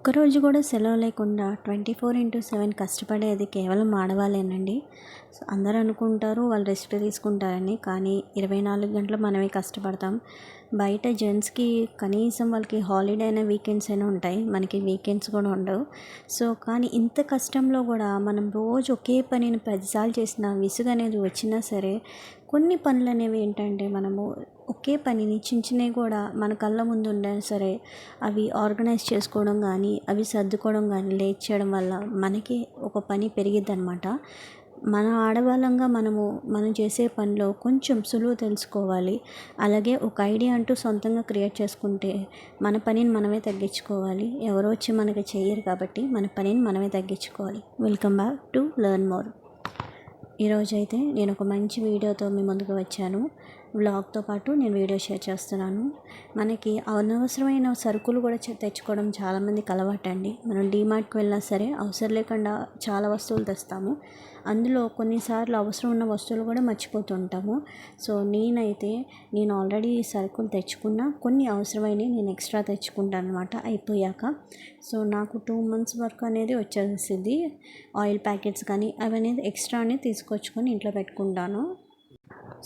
ఒక్కరోజు కూడా సెలవు లేకుండా 24/7 కష్టపడేది కేవలం ఆడవాళ్ళేనండి. సో అందరూ అనుకుంటారు వాళ్ళు రెస్ట్ తీసుకుంటారని, కానీ 24 గంటలు మనమే కష్టపడతాం. బయట జెంట్స్కి కనీసం వాళ్ళకి హాలిడే అయిన వీకెండ్స్ అయినా ఉంటాయి, మనకి వీకెండ్స్ కూడా ఉండవు. సో కానీ ఇంత కష్టంలో కూడా మనం రోజు ఒకే పనిని 10 సార్లు చేసిన విసుగు అనేది వచ్చినా సరే, కొన్ని పనులు అనేవి ఏంటంటే మనము ఒకే పనిని చిన్న చిన్నవి కూడా మన కళ్ళ ముందు ఉన్నా సరే అవి ఆర్గనైజ్ చేసుకోవడం కానీ అవి సర్దుకోవడం కానీ లేట్ చేయడం వల్ల మనకి ఒక పని పెరిగిద్ది అనమాట. మన ఆడవాళ్ళంగా మనం చేసే పనిలో కొంచెం సులువు తెలుసుకోవాలి. అలాగే ఒక ఐడియా అంటూ సొంతంగా క్రియేట్ చేసుకుంటే మన పనిని మనమే తగ్గించుకోవాలి. ఎవరో వచ్చి మనకి చెయ్యరు కాబట్టి మన పనిని మనమే తగ్గించుకోవాలి. Welcome back to learn more. ఈరోజైతే నేను ఒక మంచి వీడియోతో మీ ముందుకు వచ్చాను. వ్లాగ్తో పాటు నేను వీడియో షేర్ చేస్తున్నాను. మనకి అనవసరమైన సరుకులు కూడా తెచ్చుకోవడం చాలామందికి అలవాటండి. మనం డీమార్ట్కి వెళ్ళినా సరే అవసరం లేకుండా చాలా వస్తువులు తెస్తాము. అందులో కొన్నిసార్లు అవసరం ఉన్న వస్తువులు కూడా మర్చిపోతుంటాము. సో నేను ఆల్రెడీ సరుకులు తెచ్చుకున్నా, కొన్ని అవసరమైనవి నేను ఎక్స్ట్రా తెచ్చుకుంటాను అనమాట అయిపోయాక. సో నాకు 2 months వరకు అనేది వచ్చేసింది. ఆయిల్ ప్యాకెట్స్ కానీ అవనేది ఎక్స్ట్రా అనేది తీసుకొచ్చుకొని ఇంట్లో పెట్టుకుంటాను.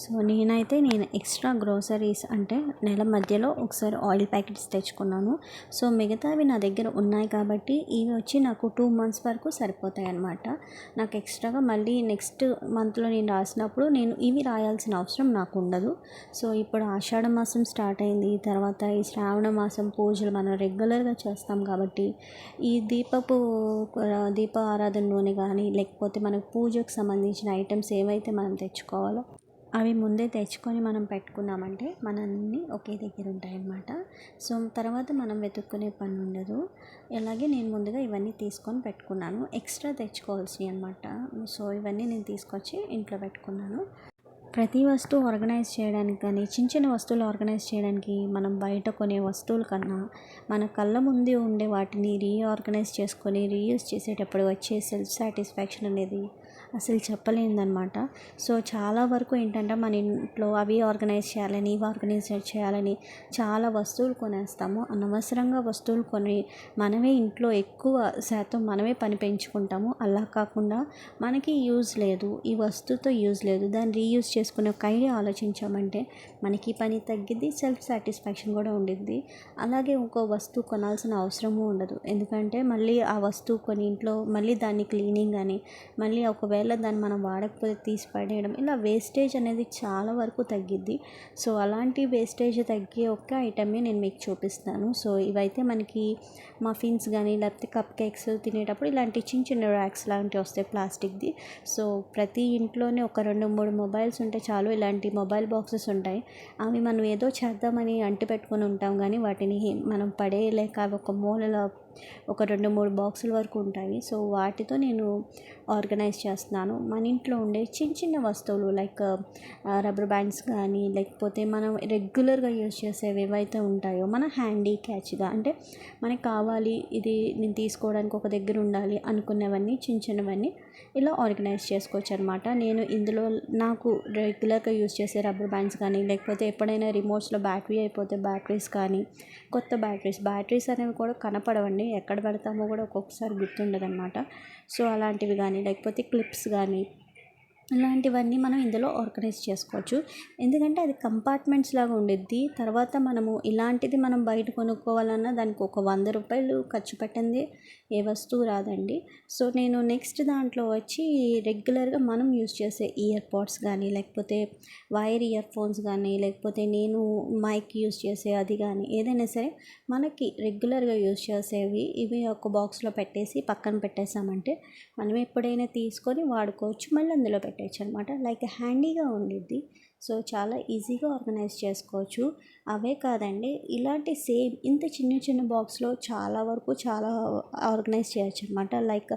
సో నేను ఎక్స్ట్రా గ్రోసరీస్ అంటే నెల మధ్యలో ఒకసారి ఆయిల్ ప్యాకెట్స్ తెచ్చుకున్నాను. సో మిగతావి నా దగ్గర ఉన్నాయి కాబట్టి ఇవి వచ్చి నాకు 2 months వరకు సరిపోతాయి అన్నమాట. నాకు ఎక్స్ట్రాగా మళ్ళీ నెక్స్ట్ మంత్లో నేను రాసినప్పుడు నేను ఇవి రాయాల్సిన అవసరం నాకు ఉండదు. సో ఇప్పుడు ఆషాఢ మాసం స్టార్ట్ అయింది, తర్వాత ఈ శ్రావణ మాసం పూజలు మనం రెగ్యులర్గా చేస్తాం కాబట్టి ఈ దీప ఆరాధన నూనె కానీ లేకపోతే మనకు పూజకు సంబంధించిన ఐటమ్స్ ఏవైతే మనం తెచ్చుకోవాలో అవి ముందే తెచ్చుకొని మనం పెట్టుకున్నామంటే మనన్నీ ఒకే దగ్గర ఉంటాయన్నమాట. సో తర్వాత మనం వెతుక్కునే పని ఉండదు. అలాగే నేను ముందుగా ఇవన్నీ తీసుకొని పెట్టుకున్నాను, ఎక్స్ట్రా తెచ్చుకోవాల్సినవి అనమాట. సో ఇవన్నీ నేను తీసుకొచ్చి ఇంట్లో పెట్టుకున్నాను. ప్రతి వస్తువు ఆర్గనైజ్ చేయడానికి కానీ చిన్న చిన్న వస్తువులు ఆర్గనైజ్ చేయడానికి మనం బయట కొనే వస్తువుల కన్నా మన కళ్ళ ముందే ఉండే వాటిని రీఆర్గనైజ్ చేసుకొని రీయూజ్ చేసేటప్పుడు వచ్చే సెల్ఫ్ సాటిస్ఫాక్షన్ అనేది అసలు చెప్పలేనిదన్నమాట. సో చాలా వరకు ఏంటంటే మన ఇంట్లో అవి ఆర్గనైజ్ చేయాలని ఇవి ఆర్గనైజ్ చేయాలని చాలా వస్తువులు కొనేస్తాము. అనవసరంగా వస్తువులు కొని మనమే ఇంట్లో ఎక్కువ శాతం మనమే పని పెంచుకుంటాము. అలా కాకుండా మనకి యూజ్ లేదు, ఈ వస్తువుతో యూజ్ లేదు, దాన్ని రీయూజ్ చేసుకునే ఒక ఐడియా ఆలోచించామంటే మనకి పని తగ్గిద్ది, సెల్ఫ్ సాటిస్ఫాక్షన్ కూడా ఉండిద్ది. అలాగే ఇంకో వస్తువు కొనాల్సిన అవసరము ఉండదు. ఎందుకంటే మళ్ళీ ఆ వస్తువు కొని ఇంట్లో మళ్ళీ దాన్ని క్లీనింగ్ అని మళ్ళీ ఒకవేళ దాన్ని మనం వాడకపోతే తీసి పడేయడం, ఇలా వేస్టేజ్ అనేది చాలా వరకు తగ్గిద్ది. సో అలాంటి వేస్టేజ్ తగ్గే ఒక్క ఐటమే నేను మీకు చూపిస్తాను. సో ఇవైతే మనకి మఫిన్స్ కానీ లేకపోతే కప్ కేక్స్ తినేటప్పుడు ఇలాంటి చిన్న చిన్న ర్యాక్స్ లాంటివి వస్తాయి ప్లాస్టిక్ది. సో ప్రతి ఇంట్లోనే ఒక 2-3 మొబైల్స్ ఉంటే చాలు, ఇలాంటి మొబైల్ బాక్సెస్ ఉంటాయి. అవి మనం ఏదో చేద్దామని అంటి పెట్టుకొని ఉంటాం కానీ వాటిని మనం పడేయలేక అవి ఒక మూలలో ఒక 2-3 బాక్సుల వరకు ఉంటాయి. సో వాటితో నేను ఆర్గనైజ్ చేస్తున్నాను. మన ఇంట్లో ఉండే చిన్న చిన్న వస్తువులు లైక్ రబ్బర్ బ్యాండ్స్ కానీ లేకపోతే మనం రెగ్యులర్గా యూజ్ చేసేవి ఏవైతే ఉంటాయో మన హ్యాండీ క్యాచ్గా, అంటే మనకి కావాలి ఇది నేను తీసుకోవడానికి ఒక దగ్గర ఉండాలి అనుకునేవన్నీ చిన్న చిన్నవన్నీ ఇలా ఆర్గనైజ్ చేసుకోవచ్చు అనమాట. నేను ఇందులో నాకు రెగ్యులర్గా యూజ్ చేసే రబ్బర్ బ్యాండ్స్ కానీ లేకపోతే ఎప్పుడైనా రిమోట్స్లో బ్యాటరీ అయిపోతే బ్యాటరీస్ కానీ, కొత్త బ్యాటరీస్ అనేవి కూడా కనపడవండి, ఎక్కడ పెడతామో కూడా ఒక్కొక్కసారి గుర్తుండదు అనమాట. సో అలాంటివి కానీ లేకపోతే క్లిప్స్ కానీ ఇలాంటివన్నీ మనం ఇందులో ఆర్గనైజ్ చేసుకోవచ్చు. ఎందుకంటే అది కంపార్ట్మెంట్స్ లాగా ఉండిద్ది. తర్వాత మనము ఇలాంటిది మనం బయట కొనుక్కోవాలన్నా దానికి ఒక 100 రూపాయలు ఖర్చు పెట్టింది ఏ వస్తువు రాదండి. సో నేను నెక్స్ట్ దాంట్లో వచ్చి రెగ్యులర్గా మనం యూజ్ చేసే ఇయర్ పాడ్స్ కానీ లేకపోతే వైర్ ఇయర్ ఫోన్స్ కానీ లేకపోతే నేను మైక్ యూజ్ చేసే అది కానీ ఏదైనా సరే మనకి రెగ్యులర్గా యూజ్ చేసేవి ఇవి ఒక బాక్స్లో పెట్టేసి పక్కన పెట్టేసామంటే మనం ఎప్పుడైనా తీసుకొని వాడుకోవచ్చు, మళ్ళీ అందులో పెట్టేయచ్చు అనమాట. లైక్ హ్యాండీగా ఉండిద్ది. సో చాలా ఈజీగా ఆర్గనైజ్ చేసుకోవచ్చు. అవే కాదండి, ఇలాంటి సేమ్ ఇంత చిన్న చిన్న బాక్స్లో చాలా ఆర్గనైజ్ చేయొచ్చు అనమాట. లైక్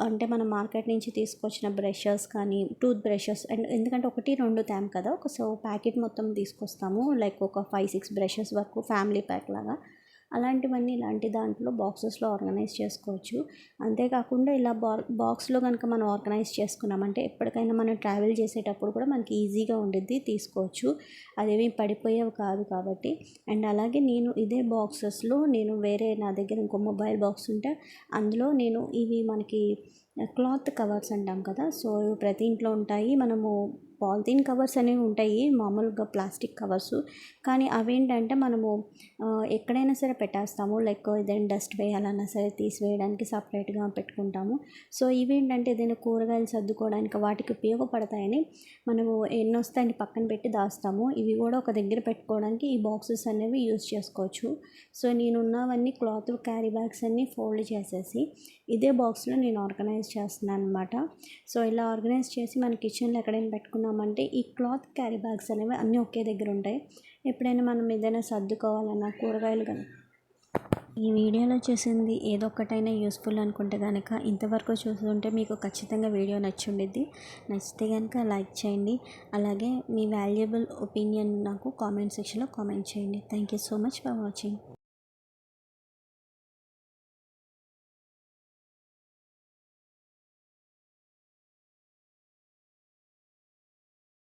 అంటే మనం మార్కెట్ నుంచి తీసుకొచ్చిన బ్రషెస్ కానీ టూత్ బ్రషెస్, అండ్ ఎందుకంటే 1-2 తేం కదా, సో ప్యాకెట్ మొత్తం తీసుకొస్తాము లైక్ ఒక 5-6 బ్రషెస్ వరకు ఫ్యామిలీ ప్యాక్ లాగా. అలాంటివన్నీ ఇలాంటి దాంట్లో బాక్సెస్లో ఆర్గనైజ్ చేసుకోవచ్చు. అంతేకాకుండా ఇలా బాక్స్లో కనుక మనం ఆర్గనైజ్ చేసుకున్నామంటే ఎప్పటికైనా మనం ట్రావెల్ చేసేటప్పుడు కూడా మనకి ఈజీగా ఉండిద్ది, తీసుకోవచ్చు. అదేవి పడిపోయేవి కాదు కాబట్టి. అండ్ అలాగే నేను ఇదే బాక్సెస్లో నేను వేరే నా దగ్గర ఇంకో మొబైల్ బాక్స్ ఉంటే అందులో నేను ఇవి మనకి క్లాత్ కవర్స్ అంటాం కదా, సో ఇవి ప్రతి ఇంట్లో ఉంటాయి. మనము పాలిథీన్ కవర్స్ అనేవి ఉంటాయి, మామూలుగా ప్లాస్టిక్ కవర్స్, కానీ అవేంటంటే మనము ఎక్కడైనా సరే పెట్టేస్తాము. లైక్ ఏదైనా డస్ట్ వేయాలన్నా సరే తీసివేయడానికి సపరేట్గా పెట్టుకుంటాము. సో ఇవేంటంటే ఏదైనా కూరగాయలు సర్దుకోవడానికి వాటికి ఉపయోగపడతాయని మనము ఎన్ని వస్తాయని పక్కన పెట్టి దాస్తాము. ఇవి కూడా ఒక దగ్గర పెట్టుకోవడానికి ఈ బాక్సెస్ అనేవి యూజ్ చేసుకోవచ్చు. సో నేనున్నవన్నీ క్లాత్ క్యారీ బ్యాగ్స్ అన్నీ ఫోల్డ్ చేసేసి ఇదే బాక్స్లో నేను ఆర్గనైజ్ చేస్తున్నాను అనమాట. సో ఇలా ఆర్గనైజ్ చేసి మన కిచెన్లో ఎక్కడైనా పెట్టుకున్నామంటే ఈ క్లాత్ క్యారీ బ్యాగ్స్ అనేవి అన్నీ ఒకే దగ్గర ఉంటాయి. ఎప్పుడైనా మనం ఏదైనా సర్దుకోవాలన్నా కూరగాయలు కానీ. ఈ వీడియోలో చేసింది ఏదో ఒకటైనా యూస్ఫుల్ అనుకుంటే కనుక ఇంతవరకు చూస్తుంటే మీకు ఖచ్చితంగా వీడియో నచ్చి ఉండిద్ది. నచ్చితే కనుక లైక్ చేయండి. అలాగే మీ వాల్యుబుల్ ఒపీనియన్ నాకు కామెంట్ సెక్షన్లో కామెంట్ చేయండి. Thank you so much for watching.